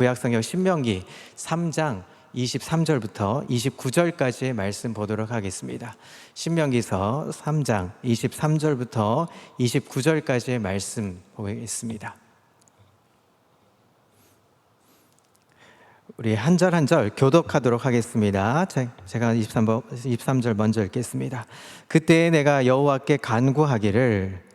구약성경 신명기 3장 23절부터 29절까지의 말씀 보도록 하겠습니다. 신명기서 3장 23절부터 29절까지의 말씀 보겠습니다. 우리 한 절 한 절 교독하도록 하겠습니다. 제가 23절 먼저 읽겠습니다. 그때 내가 여호와께 간구하기를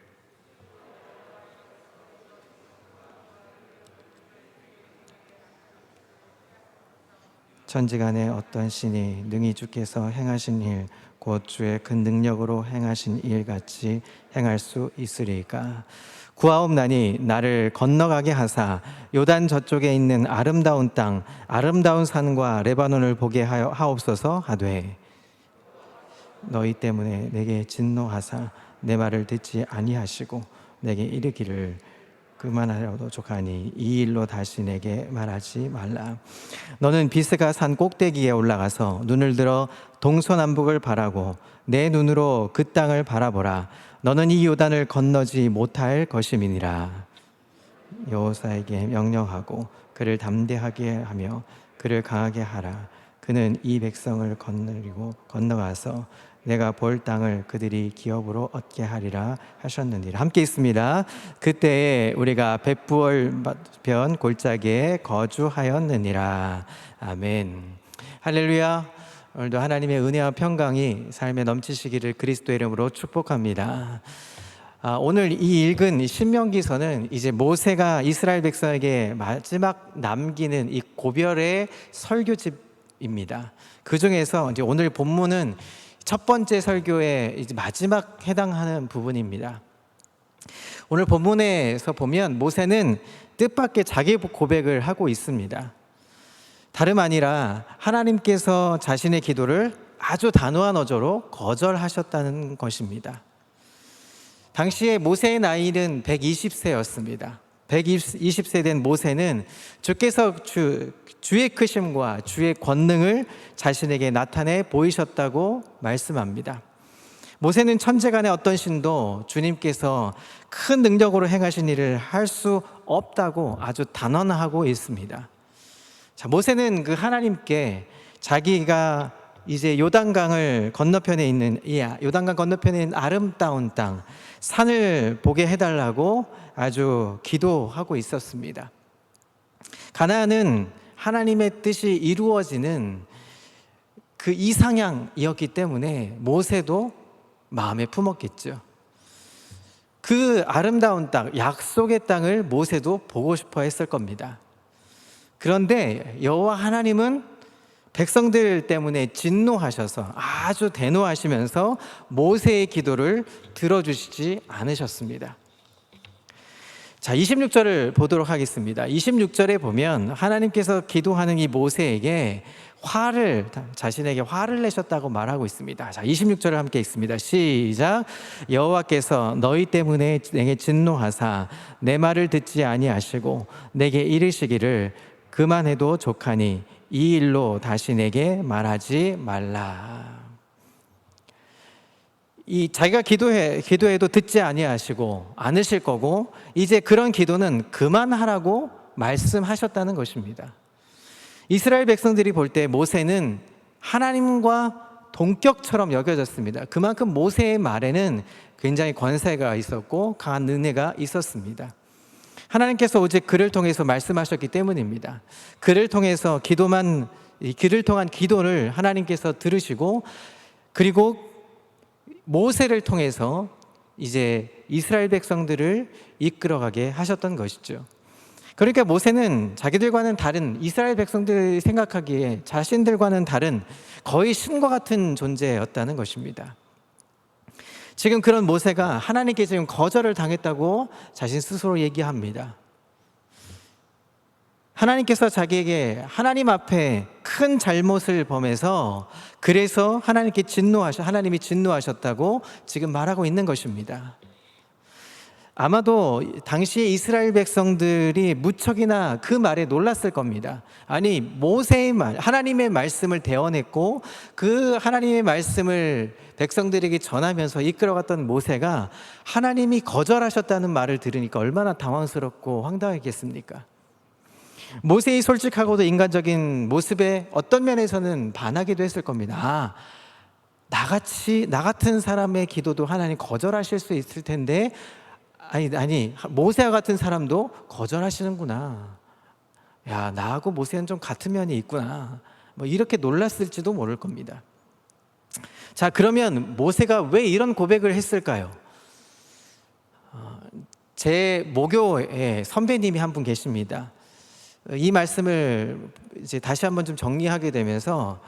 천지간에 어떤 신이 능히 주께서 행하신 일 곧 주의 큰 능력으로 행하신 일 같이 행할 수 있으리까? 구하옵나니 나를 건너가게 하사 요단 저쪽에 있는 아름다운 땅 아름다운 산과 레바논을 보게 하옵소서 하되 너희 때문에 내게 진노하사 내 말을 듣지 아니하시고 내게 이르기를 그만하려도 족하니 이 일로 다시 내게 말하지 말라. 너는 비스가 산 꼭대기에 올라가서 눈을 들어 동서남북을 바라고 내 눈으로 그 땅을 바라보라. 너는 이 요단을 건너지 못할 것임이니라. 여호사에게 명령하고 그를 담대하게 하며 그를 강하게 하라. 그는 이 백성을 건너가서 내가 볼 땅을 그들이 기업으로 얻게 하리라 하셨느니라. 함께 있습니다. 그때에 우리가 벳부얼 변 골짜기에 거주하였느니라. 아멘. 할렐루야. 오늘도 하나님의 은혜와 평강이 삶에 넘치시기를 그리스도의 이름으로 축복합니다. 오늘 이 읽은 신명기서는 이제 모세가 이스라엘 백성에게 마지막 남기는 이 고별의 설교집입니다. 그 중에서 이제 오늘 본문은 첫 번째 설교의 이제 마지막 해당하는 부분입니다. 오늘 본문에서 보면 모세는 뜻밖의 자기 고백을 하고 있습니다. 다름 아니라 하나님께서 자신의 기도를 아주 단호한 어조로 거절하셨다는 것입니다. 당시에 모세의 나이는 120세였습니다. 120세 된 모세는 주께서 주의 크심과 주의 권능을 자신에게 나타내 보이셨다고 말씀합니다. 모세는 천지간의 어떤 신도 주님께서 큰 능력으로 행하신 일을 할 수 없다고 아주 단언하고 있습니다. 자, 모세는 그 하나님께 자기가 이제 요단강 건너편에 있는 아름다운 땅 산을 보게 해달라고 아주 기도하고 있었습니다. 가나안은 하나님의 뜻이 이루어지는 그 이상향이었기 때문에 모세도 마음에 품었겠죠. 그 아름다운 땅, 약속의 땅을 모세도 보고 싶어 했을 겁니다. 그런데 여호와 하나님은 백성들 때문에 진노하셔서 아주 대노하시면서 모세의 기도를 들어주시지 않으셨습니다. 자, 26절을 보도록 하겠습니다. 26절에 보면 하나님께서 기도하는 이 모세에게 자신에게 화를 내셨다고 말하고 있습니다. 자, 26절을 함께 읽습니다. 시작. 여호와께서 너희 때문에 내게 진노하사 내 말을 듣지 아니하시고 내게 이르시기를 그만해도 족하니 이 일로 다시 내게 말하지 말라. 자기가 기도해도 듣지 아니하시고 않으실 거고 이제 그런 기도는 그만하라고 말씀하셨다는 것입니다. 이스라엘 백성들이 볼 때 모세는 하나님과 동격처럼 여겨졌습니다. 그만큼 모세의 말에는 굉장히 권세가 있었고 강한 은혜가 있었습니다. 하나님께서 오직 그를 통해서 말씀하셨기 때문입니다. 그를 통한 기도를 하나님께서 들으시고 그리고 모세를 통해서 이제 이스라엘 백성들을 이끌어가게 하셨던 것이죠. 그러니까 모세는 자기들과는 다른, 이스라엘 백성들이 생각하기에 자신들과는 다른 거의 신과 같은 존재였다는 것입니다. 지금 그런 모세가 하나님께 지금 거절을 당했다고 자신 스스로 얘기합니다. 하나님께서 자기에게 하나님 앞에 큰 잘못을 범해서 그래서 하나님이 진노하셨다고 지금 말하고 있는 것입니다. 아마도 당시에 이스라엘 백성들이 무척이나 그 말에 놀랐을 겁니다. 아니, 모세의 말, 하나님의 말씀을 대언했고 그 하나님의 말씀을 백성들에게 전하면서 이끌어갔던 모세가 하나님이 거절하셨다는 말을 들으니까 얼마나 당황스럽고 황당했겠습니까? 모세의 솔직하고도 인간적인 모습에 어떤 면에서는 반하기도 했을 겁니다. 나 같은 사람의 기도도 하나님 거절하실 수 있을 텐데, 아니, 모세와 같은 사람도 거절하시는구나. 야, 나하고 모세는 좀 같은 면이 있구나. 뭐 이렇게 놀랐을지도 모를 겁니다. 자, 그러면 모세가 왜 이런 고백을 했을까요? 제 모교에 선배님이 한 분 계십니다. 이 말씀을 이제 다시 한번 좀 정리하게 되면서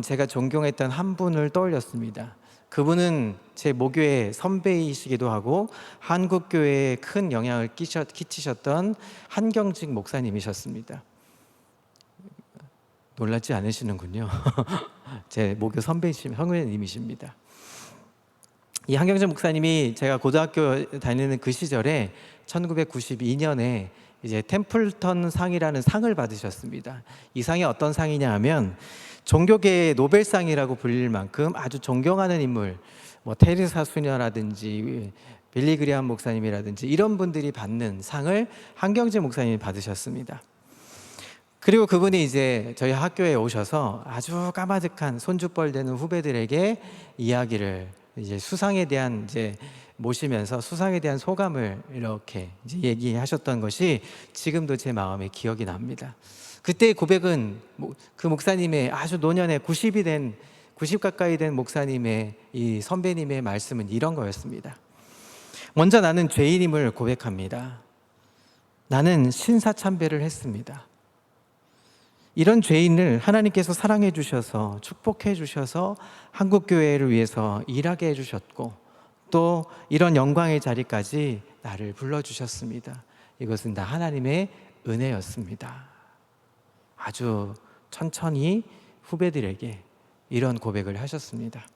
제가 존경했던 한 분을 떠올렸습니다. 그분은 제 모교의 선배이시기도 하고 한국교회에 큰 영향을 끼치셨던 한경직 목사님이셨습니다. 놀라지 않으시는군요. 제 모교 선배님이십니다. 이 한경직 목사님이 제가 고등학교 다니는 그 시절에 1992년에 이제 템플턴 상이라는 상을 받으셨습니다. 이 상이 어떤 상이냐 하면 종교계의 노벨상이라고 불릴 만큼 아주 존경하는 인물, 뭐 테레사 수녀라든지 빌리 그리함 목사님이라든지 이런 분들이 받는 상을 한경직 목사님이 받으셨습니다. 그리고 그분이 이제 저희 학교에 오셔서 아주 까마득한 손주뻘 되는 후배들에게 이야기를 이제 수상에 대한 이제 모시면서 수상에 대한 소감을 이렇게 이제 얘기하셨던 것이 지금도 제 마음에 기억이 납니다. 그때의 고백은 그 목사님의 아주 노년에 90 가까이 된 목사님의 이 선배님의 말씀은 이런 거였습니다. 먼저 나는 죄인임을 고백합니다. 나는 신사참배를 했습니다. 이런 죄인을 하나님께서 사랑해 주셔서 축복해 주셔서 한국교회를 위해서 일하게 해 주셨고 또 이런 영광의 자리까지 나를 불러주셨습니다. 이것은 다 하나님의 은혜였습니다. 아주 천천히 후배들에게 이런 고백을 하셨습니다.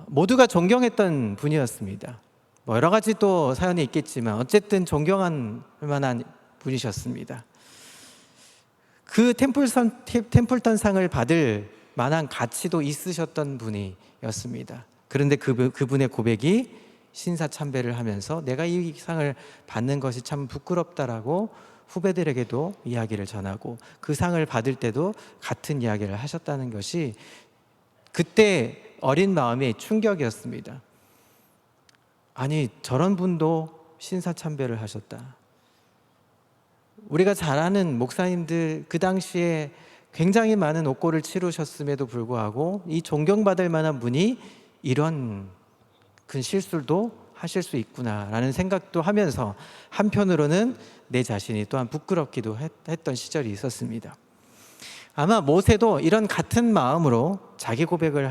모두가 존경했던 분이었습니다. 뭐 여러 가지 또 사연이 있겠지만 어쨌든 존경할 만한 분이셨습니다. 그 템플턴 상을 받을 만한 가치도 있으셨던 분이었습니다. 그런데 그분의 고백이 신사참배를 하면서 내가 이 상을 받는 것이 참 부끄럽다라고 후배들에게도 이야기를 전하고 그 상을 받을 때도 같은 이야기를 하셨다는 것이 그때 어린 마음의 충격이었습니다. 아니, 저런 분도 신사참배를 하셨다. 우리가 잘 아는 목사님들 그 당시에 굉장히 많은 옥고를 치르셨음에도 불구하고 이 존경받을 만한 분이 이런 큰 실수도 하실 수 있구나라는 생각도 하면서 한편으로는 내 자신이 또한 부끄럽기도 했던 시절이 있었습니다. 아마 모세도 이런 같은 마음으로 자기 고백을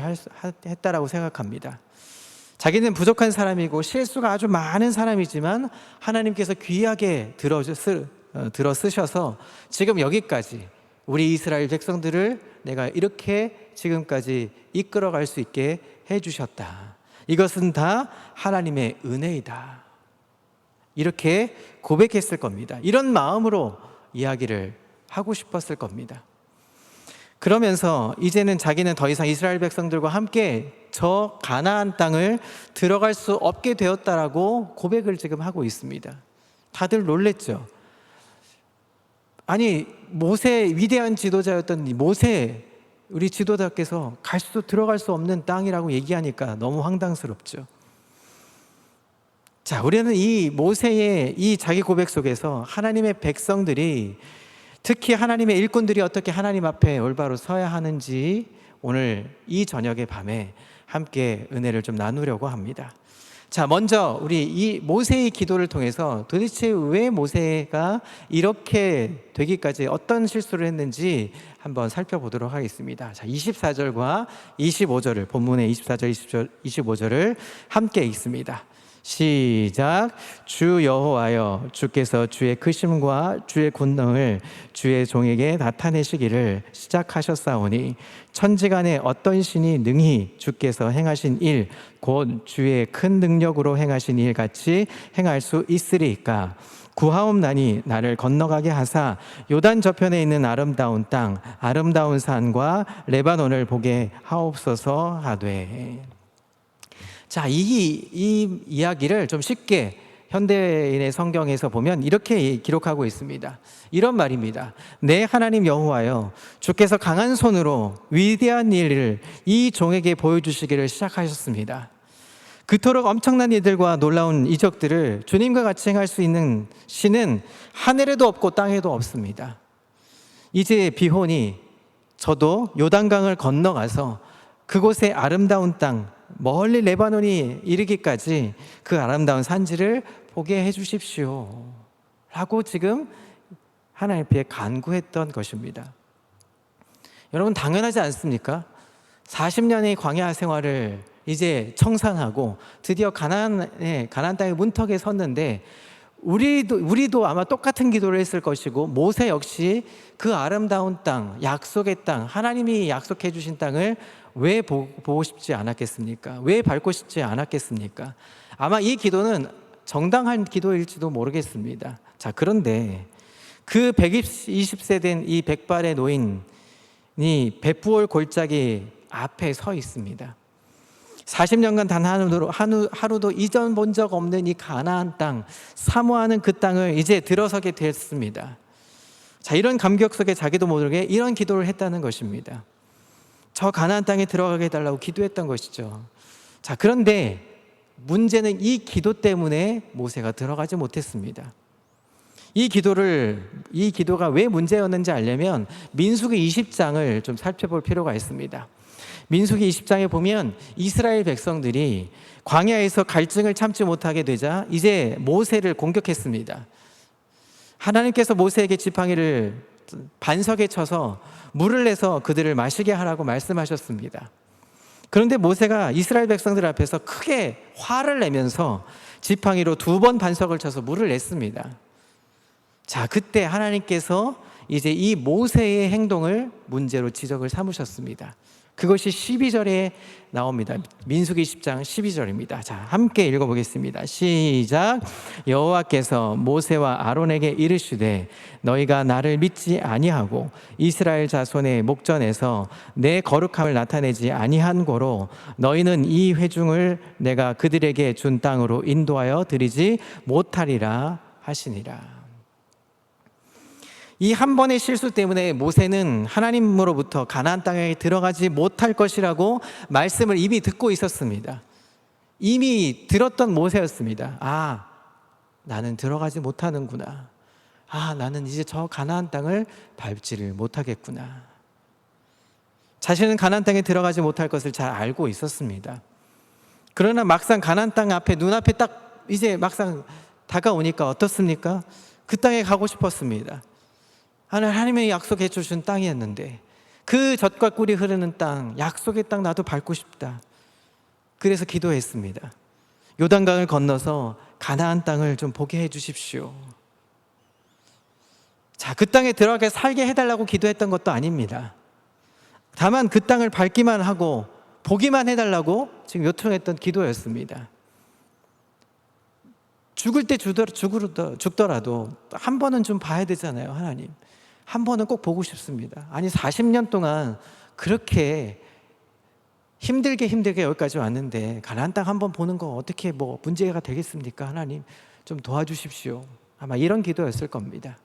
했다라고 생각합니다. 자기는 부족한 사람이고 실수가 아주 많은 사람이지만 하나님께서 귀하게 들어 쓰셔서 지금 여기까지 우리 이스라엘 백성들을 내가 이렇게 지금까지 이끌어갈 수 있게 해주셨다. 이것은 다 하나님의 은혜이다. 이렇게 고백했을 겁니다. 이런 마음으로 이야기를 하고 싶었을 겁니다. 그러면서 이제는 자기는 더 이상 이스라엘 백성들과 함께 저 가나안 땅을 들어갈 수 없게 되었다라고 고백을 지금 하고 있습니다. 다들 놀랬죠. 아니, 위대한 지도자였던 모세, 우리 지도자께서 들어갈 수 없는 땅이라고 얘기하니까 너무 황당스럽죠. 자, 우리는 이 모세의 이 자기 고백 속에서 하나님의 백성들이, 특히 하나님의 일꾼들이 어떻게 하나님 앞에 올바로 서야 하는지 오늘 이 저녁의 밤에 함께 은혜를 좀 나누려고 합니다. 자, 먼저 우리 이 모세의 기도를 통해서 도대체 왜 모세가 이렇게 되기까지 어떤 실수를 했는지 한번 살펴보도록 하겠습니다. 자, 24절과 25절을, 본문의 24절, 25절을 함께 읽습니다. 시작. 주 여호와여, 주께서 주의 크심과 주의 권능을 주의 종에게 나타내시기를 시작하셨사오니 천지간에 어떤 신이 능히 주께서 행하신 일 곧 주의 큰 능력으로 행하신 일 같이 행할 수 있으리까? 구하옵나니 나를 건너가게 하사 요단 저편에 있는 아름다운 땅, 아름다운 산과 레바논을 보게 하옵소서 하되. 자, 이 이야기를 좀 쉽게 현대인의 성경에서 보면 이렇게 기록하고 있습니다. 이런 말입니다. 내 하나님 여호와여, 주께서 강한 손으로 위대한 일을 이 종에게 보여주시기를 시작하셨습니다. 그토록 엄청난 일들과 놀라운 이적들을 주님과 같이 행할 수 있는 신은 하늘에도 없고 땅에도 없습니다. 이제 비혼이 저도 요단강을 건너가서 그곳의 아름다운 땅, 멀리 레바논이 이르기까지 그 아름다운 산지를 보게 해 주십시오 라고 지금 하나님 앞에 간구했던 것입니다. 여러분, 당연하지 않습니까? 40년의 광야 생활을 이제 청산하고 드디어 가나안 땅의 문턱에 섰는데 우리도 아마 똑같은 기도를 했을 것이고, 모세 역시 그 아름다운 땅, 약속의 땅, 하나님이 약속해 주신 땅을 왜 보고 싶지 않았겠습니까? 왜 밟고 싶지 않았겠습니까? 아마 이 기도는 정당한 기도일지도 모르겠습니다. 자, 그런데 그 120세 된 이 백발의 노인이 벳부올 골짜기 앞에 서 있습니다. 40년간 단 하루도 이전 본 적 없는 이 가나안 땅, 사모하는 그 땅을 이제 들어서게 됐습니다. 자, 이런 감격 속에 자기도 모르게 이런 기도를 했다는 것입니다. 저 가나안 땅에 들어가게 해달라고 기도했던 것이죠. 자, 그런데 문제는 이 기도 때문에 모세가 들어가지 못했습니다. 이 기도가 왜 문제였는지 알려면 민수기 20장을 좀 살펴볼 필요가 있습니다. 민수기 20장에 보면 이스라엘 백성들이 광야에서 갈증을 참지 못하게 되자 이제 모세를 공격했습니다. 하나님께서 모세에게 지팡이를 반석에 쳐서 물을 내서 그들을 마시게 하라고 말씀하셨습니다. 그런데 모세가 이스라엘 백성들 앞에서 크게 화를 내면서 지팡이로 2번 반석을 쳐서 물을 냈습니다. 자, 그때 하나님께서 이제 이 모세의 행동을 문제로 지적을 삼으셨습니다. 그것이 12절에 나옵니다. 민수기 10장 12절입니다. 자, 함께 읽어보겠습니다. 시작. 여호와께서 모세와 아론에게 이르시되 너희가 나를 믿지 아니하고 이스라엘 자손의 목전에서 내 거룩함을 나타내지 아니한 고로 너희는 이 회중을 내가 그들에게 준 땅으로 인도하여 드리지 못하리라 하시니라. 이 한 번의 실수 때문에 모세는 하나님으로부터 가나안 땅에 들어가지 못할 것이라고 말씀을 이미 듣고 있었습니다. 이미 들었던 모세였습니다. 아, 나는 들어가지 못하는구나. 아, 나는 이제 저 가나안 땅을 밟지를 못하겠구나. 자신은 가나안 땅에 들어가지 못할 것을 잘 알고 있었습니다. 그러나 막상 가나안 땅 앞에, 눈앞에 딱 이제 막상 다가오니까 어떻습니까? 그 땅에 가고 싶었습니다. 하나님의 약속해 주신 땅이었는데, 그 젖과 꿀이 흐르는 땅, 약속의 땅 나도 밟고 싶다. 그래서 기도했습니다. 요단강을 건너서 가나안 땅을 좀 보게 해 주십시오. 자, 그 땅에 들어가게 살게 해달라고 기도했던 것도 아닙니다. 다만 그 땅을 밟기만 하고 보기만 해달라고 지금 요청했던 기도였습니다. 죽을 때 죽더라도 한 번은 좀 봐야 되잖아요. 하나님, 한 번은 꼭 보고 싶습니다. 아니, 40년 동안 그렇게 힘들게 여기까지 왔는데 가나안 땅 한 번 보는 거 어떻게 뭐 문제가 되겠습니까? 하나님, 좀 도와주십시오. 아마 이런 기도였을 겁니다.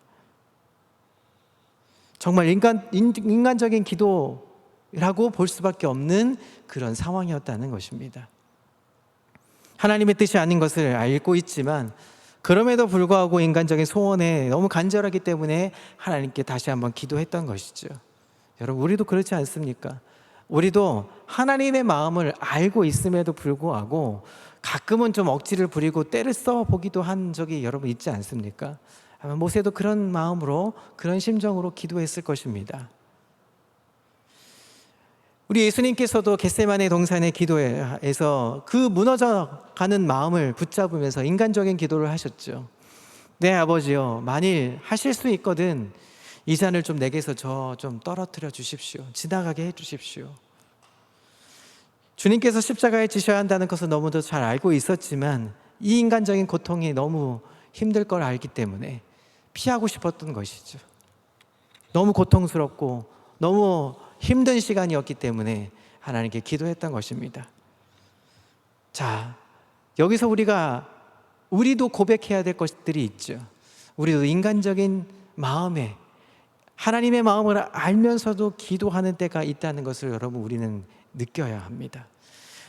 정말 인간적인 기도라고 볼 수밖에 없는 그런 상황이었다는 것입니다. 하나님의 뜻이 아닌 것을 알고 있지만 그럼에도 불구하고 인간적인 소원에 너무 간절하기 때문에 하나님께 다시 한번 기도했던 것이죠. 여러분, 우리도 그렇지 않습니까? 우리도 하나님의 마음을 알고 있음에도 불구하고 가끔은 좀 억지를 부리고 때를 써보기도 한 적이 여러분 있지 않습니까? 아마 모세도 그런 마음으로, 그런 심정으로 기도했을 것입니다. 우리 예수님께서도 겟세마네 동산의 기도에서 그 무너져가는 마음을 붙잡으면서 인간적인 기도를 하셨죠. 네, 아버지요, 만일 하실 수 있거든 이 잔을 좀 내게서 저 좀 떨어뜨려 주십시오. 지나가게 해 주십시오. 주님께서 십자가에 지셔야 한다는 것을 너무도 잘 알고 있었지만 이 인간적인 고통이 너무 힘들 걸 알기 때문에 피하고 싶었던 것이죠. 너무 고통스럽고 너무 힘든 시간이었기 때문에 하나님께 기도했던 것입니다. 자, 여기서 우리도 고백해야 될 것들이 있죠. 우리도 인간적인 마음에 하나님의 마음을 알면서도 기도하는 때가 있다는 것을 여러분 우리는 느껴야 합니다.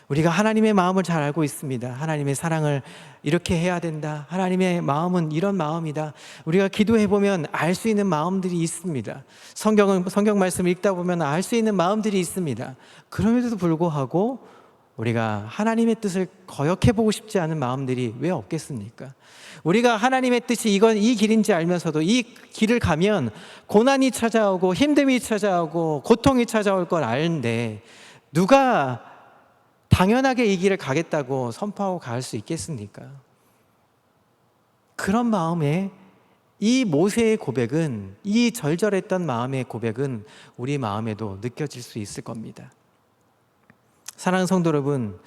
우리가 하나님의 마음을 잘 알고 있습니다. 하나님의 사랑을 이렇게 해야 된다. 하나님의 마음은 이런 마음이다. 우리가 기도해 보면 알 수 있는 마음들이 있습니다. 성경 말씀을 읽다 보면 알 수 있는 마음들이 있습니다. 그럼에도 불구하고 우리가 하나님의 뜻을 거역해 보고 싶지 않은 마음들이 왜 없겠습니까? 우리가 하나님의 뜻이 이 길인지 알면서도 이 길을 가면 고난이 찾아오고 힘듦이 찾아오고 고통이 찾아올 걸 아는데 누가 당연하게 이 길을 가겠다고 선포하고 갈 수 있겠습니까? 그런 마음에 이 모세의 고백은, 이 절절했던 마음의 고백은 우리 마음에도 느껴질 수 있을 겁니다. 사랑하는 성도 여러분,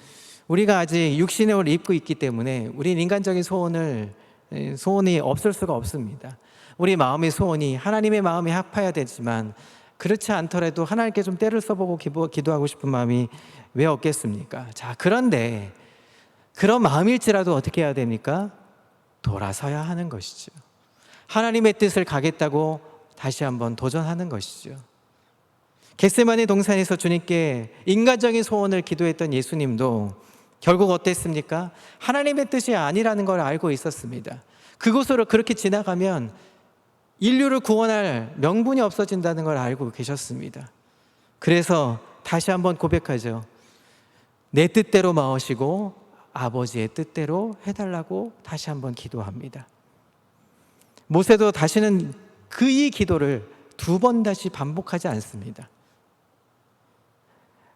우리가 아직 육신의 옷을 입고 있기 때문에 우리는 인간적인 소원이 없을 수가 없습니다. 우리 마음의 소원이 하나님의 마음에 합해야 되지만 그렇지 않더라도 하나님께 좀 때를 써보고 기도하고 싶은 마음이 왜 없겠습니까? 자, 그런데 그런 마음일지라도 어떻게 해야 됩니까? 돌아서야 하는 것이죠. 하나님의 뜻을 가겠다고 다시 한번 도전하는 것이죠. 겟세마네 동산에서 주님께 인간적인 소원을 기도했던 예수님도 결국 어땠습니까? 하나님의 뜻이 아니라는 걸 알고 있었습니다. 그곳으로 그렇게 지나가면 인류를 구원할 명분이 없어진다는 걸 알고 계셨습니다. 그래서 다시 한번 고백하죠. 내 뜻대로 마으시고 아버지의 뜻대로 해달라고 다시 한번 기도합니다. 모세도 다시는 이 기도를 2번 다시 반복하지 않습니다.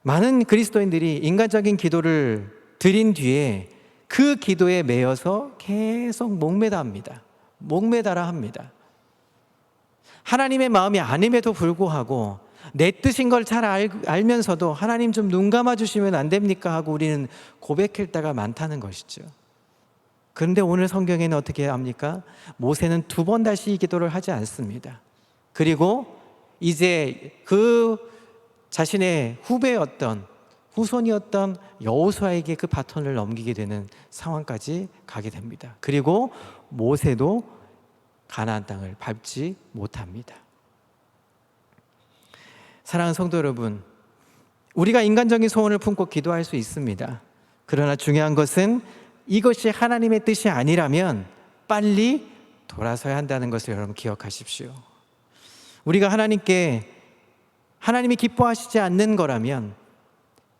많은 그리스도인들이 인간적인 기도를 드린 뒤에 그 기도에 매여서 계속 목매달아 합니다. 하나님의 마음이 아님에도 불구하고 내 뜻인 걸 잘 알면서도 하나님 좀 눈 감아 주시면 안 됩니까? 하고 우리는 고백할 때가 많다는 것이죠. 그런데 오늘 성경에는 어떻게 합니까? 모세는 2번 다시 이 기도를 하지 않습니다. 그리고 이제 그 자신의 후손이었던 여호수아에게 그 바톤을 넘기게 되는 상황까지 가게 됩니다. 그리고 모세도 가나안 땅을 밟지 못합니다. 사랑하는 성도 여러분, 우리가 인간적인 소원을 품고 기도할 수 있습니다. 그러나 중요한 것은 이것이 하나님의 뜻이 아니라면 빨리 돌아서야 한다는 것을 여러분 기억하십시오. 우리가 하나님이 기뻐하시지 않는 거라면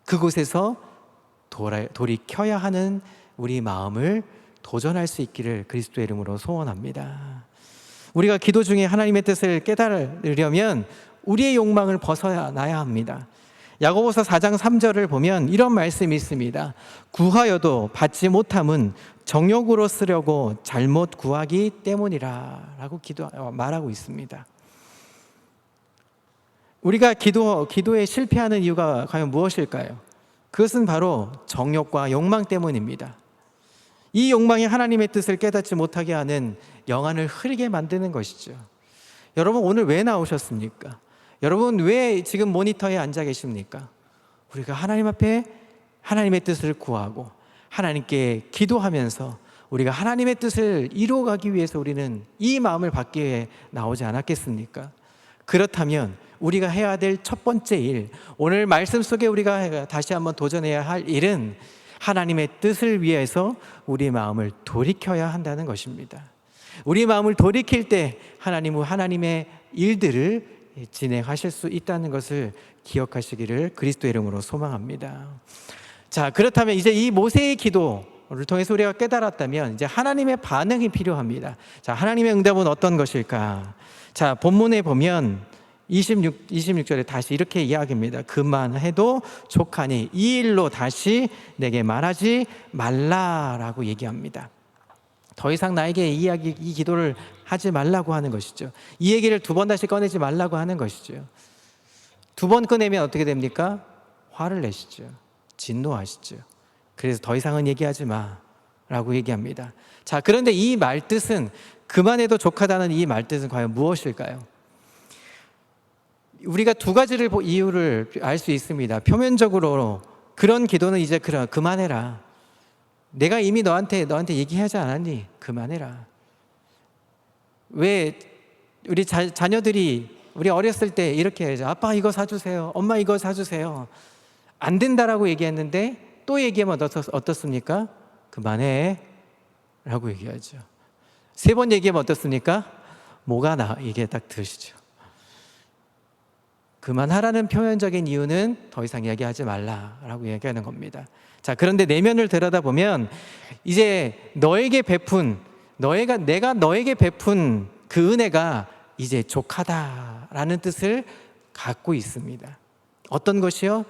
그곳에서 돌이켜야 하는 우리 마음을 도전할 수 있기를 그리스도의 이름으로 소원합니다. 우리가 기도 중에 하나님의 뜻을 깨달으려면 우리의 욕망을 벗어나야 합니다. 야고보서 4장 3절을 보면 이런 말씀이 있습니다. 구하여도 받지 못함은 정욕으로 쓰려고 잘못 구하기 때문이라 라고 말하고 있습니다. 우리가 기도에 실패하는 이유가 과연 무엇일까요? 그것은 바로 정욕과 욕망 때문입니다. 이 욕망이 하나님의 뜻을 깨닫지 못하게 하는 영안을 흐리게 만드는 것이죠. 여러분 오늘 왜 나오셨습니까? 여러분 왜 지금 모니터에 앉아 계십니까? 우리가 하나님 앞에 하나님의 뜻을 구하고 하나님께 기도하면서 우리가 하나님의 뜻을 이루어가기 위해서 우리는 이 마음을 받기 위해 나오지 않았겠습니까? 그렇다면 우리가 해야 될 첫 번째 일, 오늘 말씀 속에 우리가 다시 한번 도전해야 할 일은 하나님의 뜻을 위해서 우리 마음을 돌이켜야 한다는 것입니다. 우리 마음을 돌이킬 때 하나님은 하나님의 일들을 진행하실 수 있다는 것을 기억하시기를 그리스도의 이름으로 소망합니다. 자, 그렇다면 이제 이 모세의 기도를 통해서 우리가 깨달았다면 이제 하나님의 반응이 필요합니다. 자, 하나님의 응답은 어떤 것일까? 자, 본문에 보면 26절에 다시 이렇게 이야기합니다. 그만해도 족하니 이 일로 다시 내게 말하지 말라라고 얘기합니다. 더 이상 나에게 이 기도를 하지 말라고 하는 것이죠. 이 얘기를 2번 다시 꺼내지 말라고 하는 것이죠. 2번 꺼내면 어떻게 됩니까? 화를 내시죠. 진노하시죠. 그래서 더 이상은 얘기하지 마라고 얘기합니다. 자, 그런데 이 말뜻은 그만해도 족하다는 이 말뜻은 과연 무엇일까요? 우리가 2가지를 이유를 알 수 있습니다. 표면적으로 그런 기도는 이제 그만해라. 내가 이미 너한테 얘기하지 않았니? 그만해라. 왜 우리 자녀들이 우리 어렸을 때 이렇게 해야죠. 아빠 이거 사주세요. 엄마 이거 사주세요. 안 된다라고 얘기했는데 또 얘기하면 어떻습니까? 그만해 라고 얘기하죠. 3번 얘기하면 어떻습니까? 뭐가 나? 이게 딱 드시죠. 그만하라는 표면적인 이유는 더 이상 이야기하지 말라라고 얘기하는 겁니다. 자, 그런데 내면을 들여다보면 이제 내가 너에게 베푼 그 은혜가 이제 족하다라는 뜻을 갖고 있습니다. 어떤 것이요?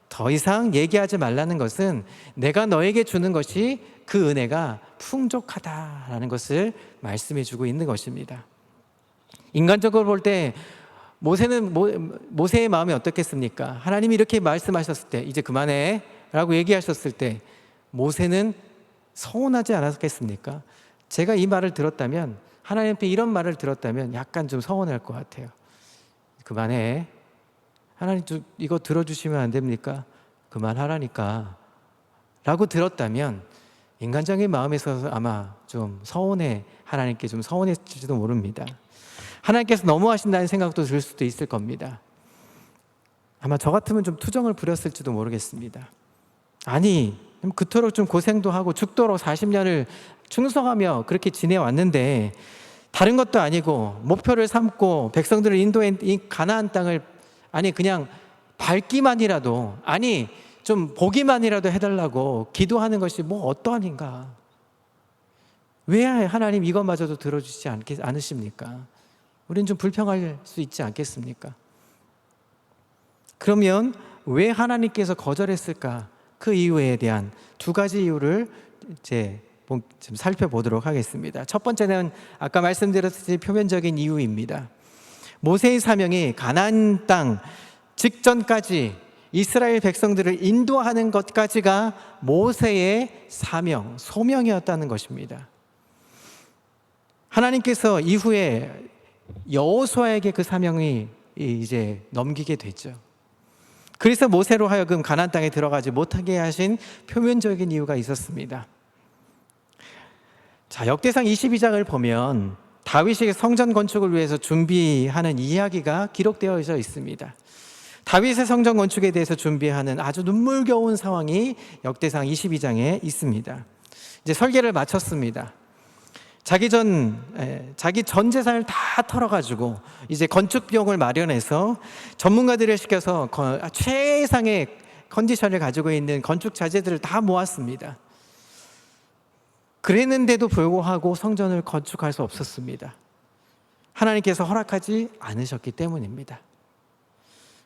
더 이상 얘기하지 말라는 것은 내가 너에게 주는 것이 그 은혜가 풍족하다라는 것을 말씀해 주고 있는 것입니다. 인간적으로 볼 때 모세의 마음이 어떻겠습니까? 하나님이 이렇게 말씀하셨을 때 이제 그만해 라고 얘기하셨을 때 모세는 서운하지 않았겠습니까? 제가 이 말을 들었다면, 하나님께 이런 말을 들었다면 약간 좀 서운할 것 같아요. 그만해. 하나님 이거 들어주시면 안 됩니까? 그만하라니까 라고 들었다면 인간적인 마음에서 아마 좀 하나님께 좀 서운했을지도 모릅니다. 하나님께서 너무하신다는 생각도 들 수도 있을 겁니다. 아마 저 같으면 좀 투정을 부렸을지도 모르겠습니다. 아니, 그토록 좀 고생도 하고 죽도록 40년을 충성하며 그렇게 지내왔는데 다른 것도 아니고 목표를 삼고 백성들을 인도해 이 가나안 땅을 그냥 밟기만이라도 좀 보기만이라도 해달라고 기도하는 것이 뭐 어떠한인가? 왜 하나님 이것마저도 들어주시지 않으십니까? 우리는 좀 불평할 수 있지 않겠습니까? 그러면 왜 하나님께서 거절했을까? 그 이유에 대한 2가지 이유를 좀 살펴보도록 하겠습니다. 첫 번째는 아까 말씀드렸듯이 표면적인 이유입니다. 모세의 사명이 가나안 땅 직전까지 이스라엘 백성들을 인도하는 것까지가 모세의 사명, 소명이었다는 것입니다. 하나님께서 이후에 여호수아에게 그 사명이 이제 넘기게 됐죠. 그래서 모세로 하여금 가나안 땅에 들어가지 못하게 하신 표면적인 이유가 있었습니다. 자, 역대상 22장을 보면 다윗이 성전 건축을 위해서 준비하는 이야기가 기록되어 있습니다. 다윗의 성전 건축에 대해서 준비하는 아주 눈물겨운 상황이 역대상 22장에 있습니다. 이제 설계를 마쳤습니다. 자기 전 재산을 다 털어가지고 이제 건축 비용을 마련해서 전문가들을 시켜서 최상의 컨디션을 가지고 있는 건축 자재들을 다 모았습니다. 그랬는데도 불구하고 성전을 건축할 수 없었습니다. 하나님께서 허락하지 않으셨기 때문입니다.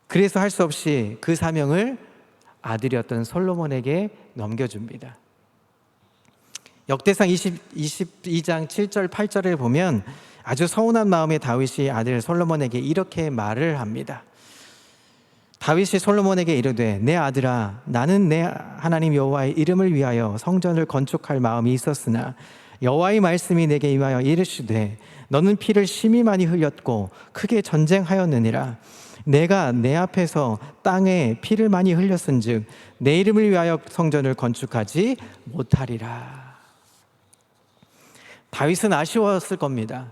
그래서 할 수 없이 그 사명을 아들이었던 솔로몬에게 넘겨줍니다. 역대상 22장 7절 8절에 보면 아주 서운한 마음의 다윗이 아들 솔로몬에게 이렇게 말을 합니다. 다윗이 솔로몬에게 이르되 내 아들아, 나는 내 하나님 여호와의 이름을 위하여 성전을 건축할 마음이 있었으나 여호와의 말씀이 내게 임하여 이르시되 너는 피를 심히 많이 흘렸고 크게 전쟁하였느니라. 내가 내 앞에서 땅에 피를 많이 흘렸은즉 내 이름을 위하여 성전을 건축하지 못하리라. 다윗은 아쉬웠을 겁니다.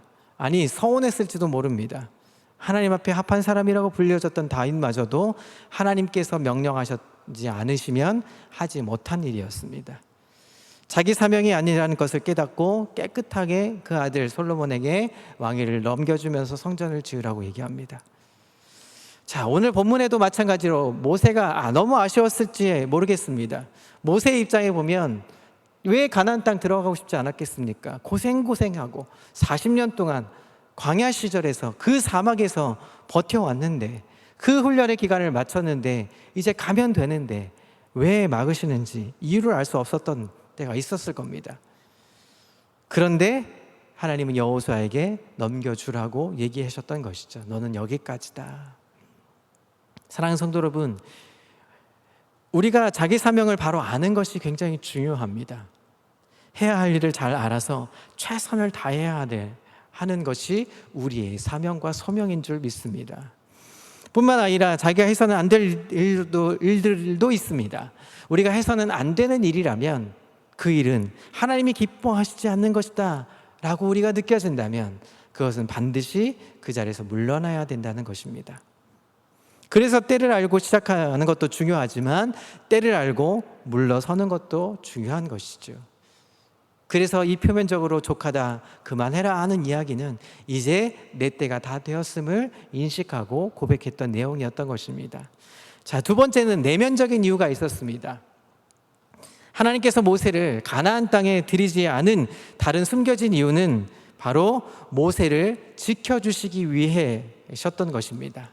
서운했을지도 모릅니다. 하나님 앞에 합한 사람이라고 불려졌던 다윗마저도 하나님께서 명령하시지 않으시면 하지 못한 일이었습니다. 자기 사명이 아니라는 것을 깨닫고 깨끗하게 그 아들 솔로몬에게 왕위를 넘겨주면서 성전을 지으라고 얘기합니다. 자, 오늘 본문에도 마찬가지로 모세가 너무 아쉬웠을지 모르겠습니다. 모세의 입장에 보면 왜 가나안 땅 들어가고 싶지 않았겠습니까? 고생하고 40년 동안 광야 시절에서 그 사막에서 버텨왔는데 그 훈련의 기간을 마쳤는데 이제 가면 되는데 왜 막으시는지 이유를 알 수 없었던 때가 있었을 겁니다. 그런데 하나님은 여호수아에게 넘겨주라고 얘기하셨던 것이죠. 너는 여기까지다. 사랑하는 성도 여러분, 우리가 자기 사명을 바로 아는 것이 굉장히 중요합니다. 해야 할 일을 잘 알아서 최선을 다해야 하는 것이 우리의 사명과 소명인 줄 믿습니다. 뿐만 아니라 자기가 해서는 안 될 일들도 있습니다. 우리가 해서는 안 되는 일이라면 그 일은 하나님이 기뻐하시지 않는 것이다 라고 우리가 느껴진다면 그것은 반드시 그 자리에서 물러나야 된다는 것입니다. 그래서 때를 알고 시작하는 것도 중요하지만 때를 알고 물러서는 것도 중요한 것이죠. 그래서 이 표면적으로 족하다 그만해라 하는 이야기는 이제 내 때가 다 되었음을 인식하고 고백했던 내용이었던 것입니다. 자, 두 번째는 내면적인 이유가 있었습니다. 하나님께서 모세를 가나안 땅에 들이지 않은 다른 숨겨진 이유는 바로 모세를 지켜주시기 위해셨던 것입니다.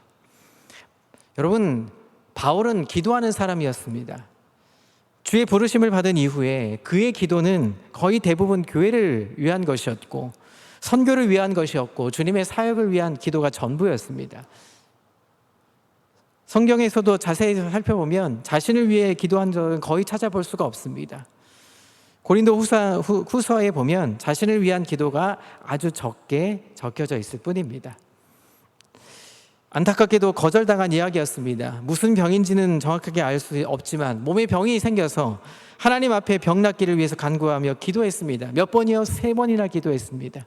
여러분, 바울은 기도하는 사람이었습니다. 주의 부르심을 받은 이후에 그의 기도는 거의 대부분 교회를 위한 것이었고 선교를 위한 것이었고 주님의 사역을 위한 기도가 전부였습니다. 성경에서도 자세히 살펴보면 자신을 위해 기도한 적은 거의 찾아볼 수가 없습니다. 고린도 후서에 보면 자신을 위한 기도가 아주 적게 적혀져 있을 뿐입니다. 안타깝게도 거절당한 이야기였습니다. 무슨 병인지는 정확하게 알 수 없지만 몸에 병이 생겨서 하나님 앞에 병 낫기를 위해서 간구하며 기도했습니다. 몇 번이요? 3번이나 기도했습니다.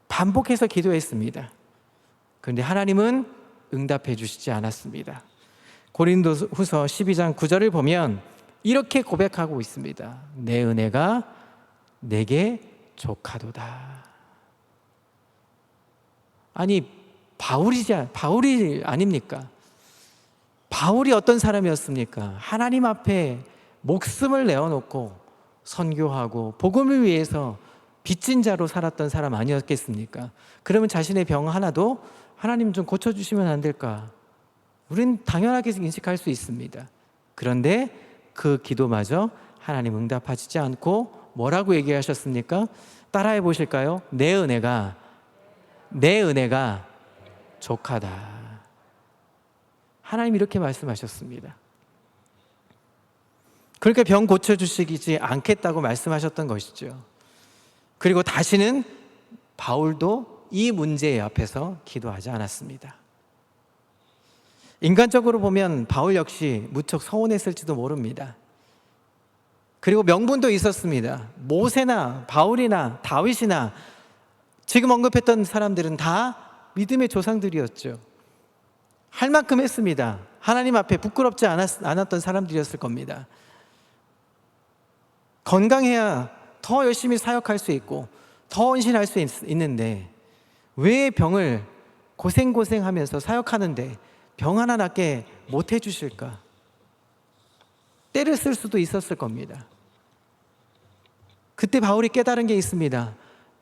반복해서 기도했습니다. 그런데 하나님은 응답해 주시지 않았습니다. 고린도후서 12장 9절을 보면 이렇게 고백하고 있습니다. 내 은혜가 내게 족하도다. 아니, 바울이 아닙니까? 바울이 어떤 사람이었습니까? 하나님 앞에 목숨을 내어놓고 선교하고 복음을 위해서 빚진 자로 살았던 사람 아니었겠습니까? 그러면 자신의 병 하나도 하나님 좀 고쳐주시면 안 될까? 우리는 당연하게 인식할 수 있습니다. 그런데 그 기도마저 하나님 응답하시지 않고 뭐라고 얘기하셨습니까? 따라해 보실까요? 내 은혜가 족하다. 하나님 이렇게 말씀하셨습니다. 그러니까 병 고쳐주시지 않겠다고 말씀하셨던 것이죠. 그리고 다시는 바울도 이 문제 앞에서 기도하지 않았습니다. 인간적으로 보면 바울 역시 무척 서운했을지도 모릅니다. 그리고 명분도 있었습니다. 모세나 바울이나 다윗이나 지금 언급했던 사람들은 다 믿음의 조상들이었죠. 할 만큼 했습니다. 하나님 앞에 부끄럽지 않았던 사람들이었을 겁니다. 건강해야 더 열심히 사역할 수 있고 더 헌신할 수 있는데 왜 병을 고생하면서 사역하는데 병 하나 낫게 못 해주실까? 때를 쓸 수도 있었을 겁니다. 그때 바울이 깨달은 게 있습니다.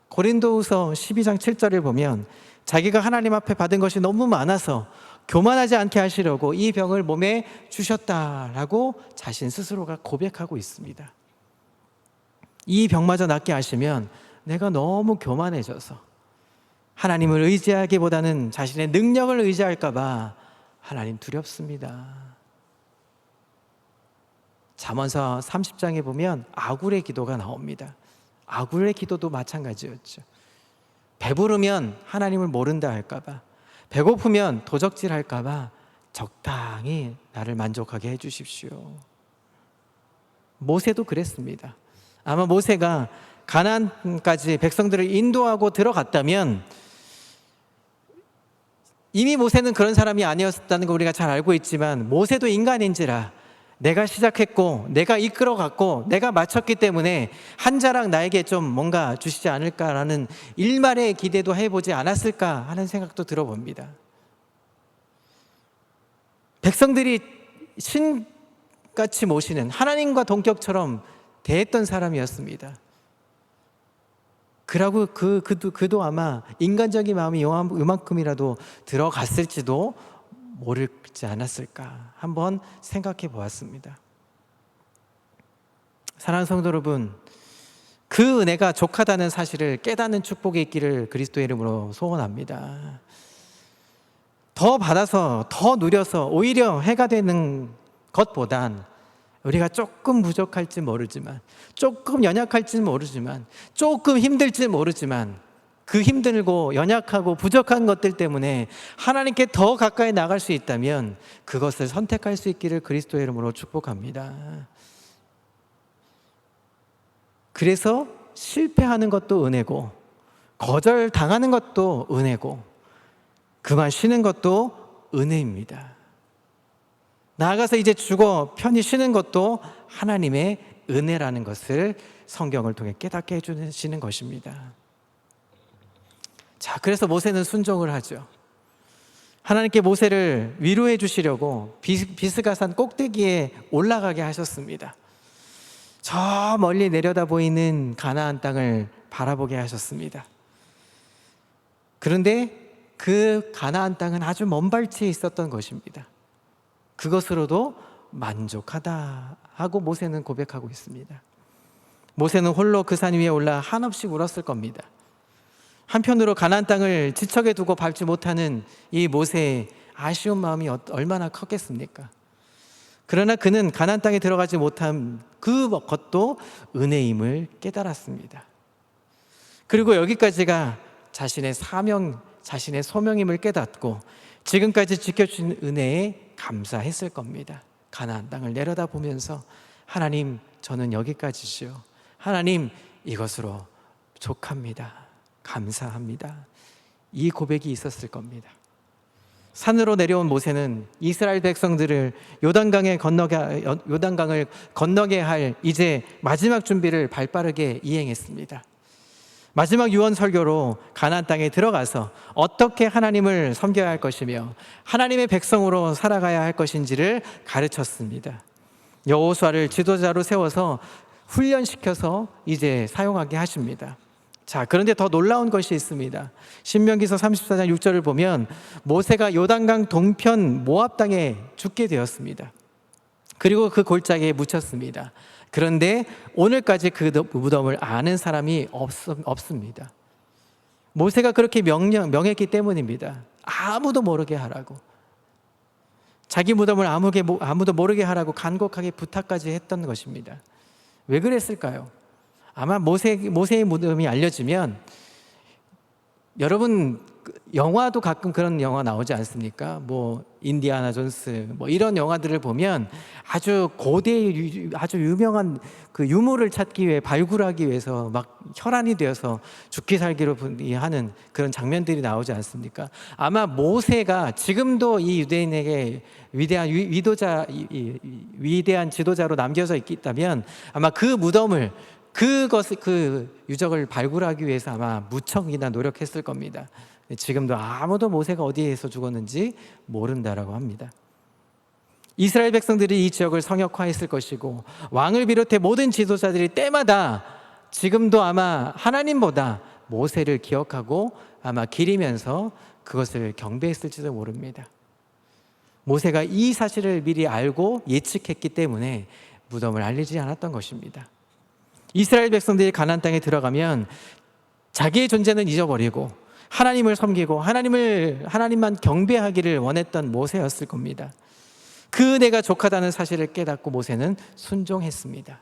고린도후서 12장 7절을 보면 자기가 하나님 앞에 받은 것이 너무 많아서 교만하지 않게 하시려고 이 병을 몸에 주셨다라고 자신 스스로가 고백하고 있습니다. 이 병마저 낫게 하시면 내가 너무 교만해져서 하나님을 의지하기보다는 자신의 능력을 의지할까 봐 하나님 두렵습니다. 잠언서 30장에 보면 아굴의 기도가 나옵니다. 아굴의 기도도 마찬가지였죠. 배부르면 하나님을 모른다 할까 봐, 배고프면 도적질 할까 봐 적당히 나를 만족하게 해 주십시오. 모세도 그랬습니다. 아마 모세가 가나안까지 백성들을 인도하고 들어갔다면 이미 모세는 그런 사람이 아니었다는 걸 우리가 잘 알고 있지만 모세도 인간인지라 내가 시작했고 내가 이끌어갔고 내가 마쳤기 때문에 한 자락 나에게 좀 뭔가 주시지 않을까라는 일말의 기대도 해보지 않았을까 하는 생각도 들어봅니다. 백성들이 신같이 모시는 하나님과 동격처럼 대했던 사람이었습니다. 그러고 그도 아마 인간적인 마음이 요만큼이라도 들어갔을지도 모르지 않았을까 한번 생각해 보았습니다. 사랑하는 성도 여러분, 그 은혜가 족하다는 사실을 깨닫는 축복이 있기를 그리스도의 이름으로 소원합니다. 더 받아서 더 누려서 오히려 해가 되는 것보단 우리가 조금 부족할지 모르지만, 조금 연약할지 모르지만, 조금 힘들지 모르지만 그 힘들고 연약하고 부족한 것들 때문에 하나님께 더 가까이 나갈 수 있다면 그것을 선택할 수 있기를 그리스도의 이름으로 축복합니다. 그래서 실패하는 것도 은혜고, 거절당하는 것도 은혜고, 그만 쉬는 것도 은혜입니다. 나아가서 이제 죽어 편히 쉬는 것도 하나님의 은혜라는 것을 성경을 통해 깨닫게 해주시는 것입니다. 자, 그래서 모세는 순종을 하죠. 하나님께 모세를 위로해 주시려고 비스가산 꼭대기에 올라가게 하셨습니다. 저 멀리 내려다 보이는 가나안 땅을 바라보게 하셨습니다. 그런데 그 가나안 땅은 아주 먼 발치에 있었던 것입니다. 그것으로도 만족하다 하고 모세는 고백하고 있습니다. 모세는 홀로 그 산 위에 올라 한없이 울었을 겁니다. 한편으로 가나안 땅을 지척에 두고 밟지 못하는 이 모세의 아쉬운 마음이 얼마나 컸겠습니까? 그러나 그는 가나안 땅에 들어가지 못한 그 것도 은혜임을 깨달았습니다. 그리고 여기까지가 자신의 사명, 자신의 소명임을 깨닫고 지금까지 지켜주신 은혜에 감사했을 겁니다. 가나안 땅을 내려다보면서 하나님, 저는 여기까지시요. 하나님, 이것으로 족합니다. 감사합니다. 이 고백이 있었을 겁니다. 산으로 내려온 모세는 이스라엘 백성들을 요단강을 건너게 할 이제 마지막 준비를 발빠르게 이행했습니다. 마지막 유언 설교로 가나안 땅에 들어가서 어떻게 하나님을 섬겨야 할 것이며 하나님의 백성으로 살아가야 할 것인지를 가르쳤습니다. 여호수아를 지도자로 세워서 훈련시켜서 이제 사용하게 하십니다. 자, 그런데 더 놀라운 것이 있습니다. 신명기서 34장 6절을 보면 모세가 요단강 동편 모압 땅에 죽게 되었습니다. 그리고 그 골짜기에 묻혔습니다. 그런데 오늘까지 그 무덤을 아는 사람이 없습니다. 모세가 그렇게 명했기 때문입니다. 아무도 모르게 하라고. 자기 무덤을 아무도 모르게 하라고 간곡하게 부탁까지 했던 것입니다. 왜 그랬을까요? 아마 모세의 무덤이 알려지면, 여러분 영화도 가끔 그런 영화 나오지 않습니까? 뭐 인디아나 존스 뭐 이런 영화들을 보면 아주 고대 아주 유명한 그 유물을 찾기 위해 발굴하기 위해서 막 혈안이 되어서 죽기 살기로 하는 그런 장면들이 나오지 않습니까? 아마 모세가 지금도 이 유대인에게 위대한 지도자로 남겨져 있다면 아마 그 무덤을 그 유적을 발굴하기 위해서 아마 무척이나 노력했을 겁니다. 지금도 아무도 모세가 어디에서 죽었는지 모른다라고 합니다. 이스라엘 백성들이 이 지역을 성역화했을 것이고 왕을 비롯해 모든 지도자들이 때마다 지금도 아마 하나님보다 모세를 기억하고 아마 기리면서 그것을 경배했을지도 모릅니다. 모세가 이 사실을 미리 알고 예측했기 때문에 무덤을 알리지 않았던 것입니다. 이스라엘 백성들이 가나안 땅에 들어가면 자기의 존재는 잊어버리고 하나님을 섬기고 하나님만 경배하기를 원했던 모세였을 겁니다. 그 은혜가 족하다는 사실을 깨닫고 모세는 순종했습니다.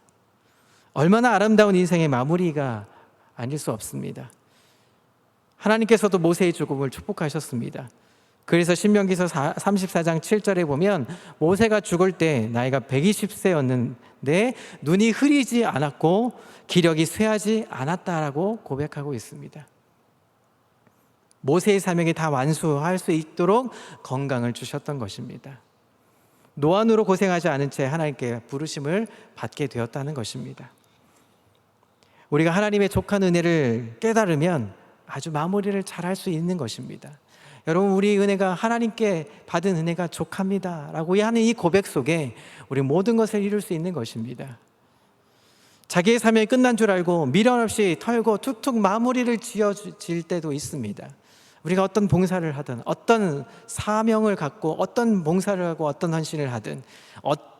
얼마나 아름다운 인생의 마무리가 아닐 수 없습니다. 하나님께서도 모세의 죽음을 축복하셨습니다. 그래서 신명기서 34장 7절에 보면 모세가 죽을 때 나이가 120세였는데 눈이 흐리지 않았고 기력이 쇠하지 않았다라고 고백하고 있습니다. 모세의 사명이 다 완수할 수 있도록 건강을 주셨던 것입니다. 노안으로 고생하지 않은 채 하나님께 부르심을 받게 되었다는 것입니다. 우리가 하나님의 족한 은혜를 깨달으면 아주 마무리를 잘할 수 있는 것입니다. 여러분, 우리 은혜가 하나님께 받은 은혜가 족합니다 라고 하는 이 고백 속에 우리 모든 것을 이룰 수 있는 것입니다. 자기의 사명이 끝난 줄 알고 미련 없이 털고 툭툭 마무리를 지어질 때도 있습니다. 우리가 어떤 봉사를 하든 어떤 사명을 갖고 어떤 봉사를 하고 어떤 헌신을 하든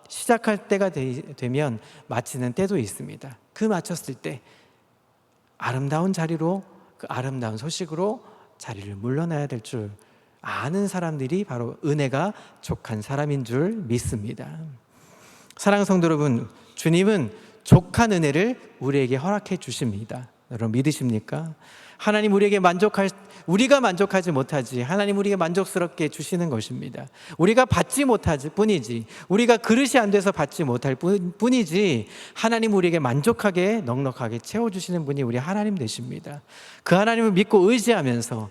시작할 때가 되면 마치는 때도 있습니다. 그 마쳤을 때 아름다운 자리로, 그 아름다운 소식으로 자리를 물러나야 될 줄 아는 사람들이 바로 은혜가 족한 사람인 줄 믿습니다. 사랑하는 성도 여러분, 주님은 족한 은혜를 우리에게 허락해 주십니다. 여러분 믿으십니까? 하나님 우리가 만족하지 못하지 하나님 우리에게 만족스럽게 주시는 것입니다. 우리가 받지 못하지 뿐이지, 우리가 그릇이 안 돼서 받지 못할 뿐이지, 하나님 우리에게 만족하게 넉넉하게 채워주시는 분이 우리 하나님 되십니다. 그 하나님을 믿고 의지하면서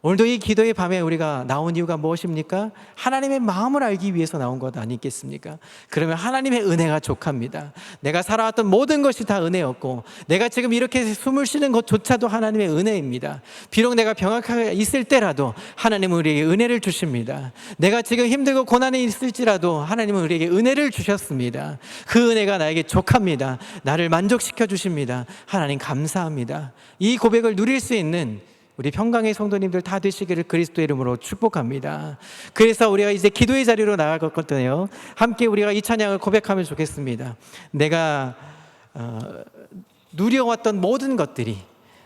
오늘도 이 기도의 밤에 우리가 나온 이유가 무엇입니까? 하나님의 마음을 알기 위해서 나온 것 아니겠습니까? 그러면 하나님의 은혜가 족합니다. 내가 살아왔던 모든 것이 다 은혜였고, 내가 지금 이렇게 숨을 쉬는 것조차도 하나님의 은혜입니다. 비록 내가 병약하게 있을 때라도 하나님은 우리에게 은혜를 주십니다. 내가 지금 힘들고 고난이 있을지라도 하나님은 우리에게 은혜를 주셨습니다. 그 은혜가 나에게 족합니다. 나를 만족시켜 주십니다. 하나님 감사합니다. 이 고백을 누릴 수 있는 우리 평강의 성도님들 다 되시기를 그리스도의 이름으로 축복합니다. 그래서 우리가 이제 기도의 자리로 나아갈 거거든요. 함께 우리가 이 찬양을 고백하면 좋겠습니다. 내가 누려왔던 모든 것들이,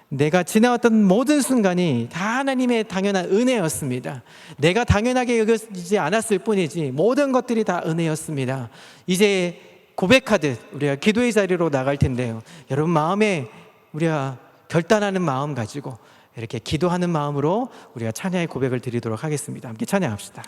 내가 지나왔던 모든 순간이 다 하나님의 당연한 은혜였습니다. 내가 당연하게 여기지 않았을 뿐이지 모든 것들이 다 은혜였습니다. 이제 고백하듯 우리가 기도의 자리로 나갈 텐데요. 여러분 마음에 우리가 결단하는 마음 가지고 이렇게 기도하는 마음으로 우리가 찬양의 고백을 드리도록 하겠습니다. 함께 찬양합시다.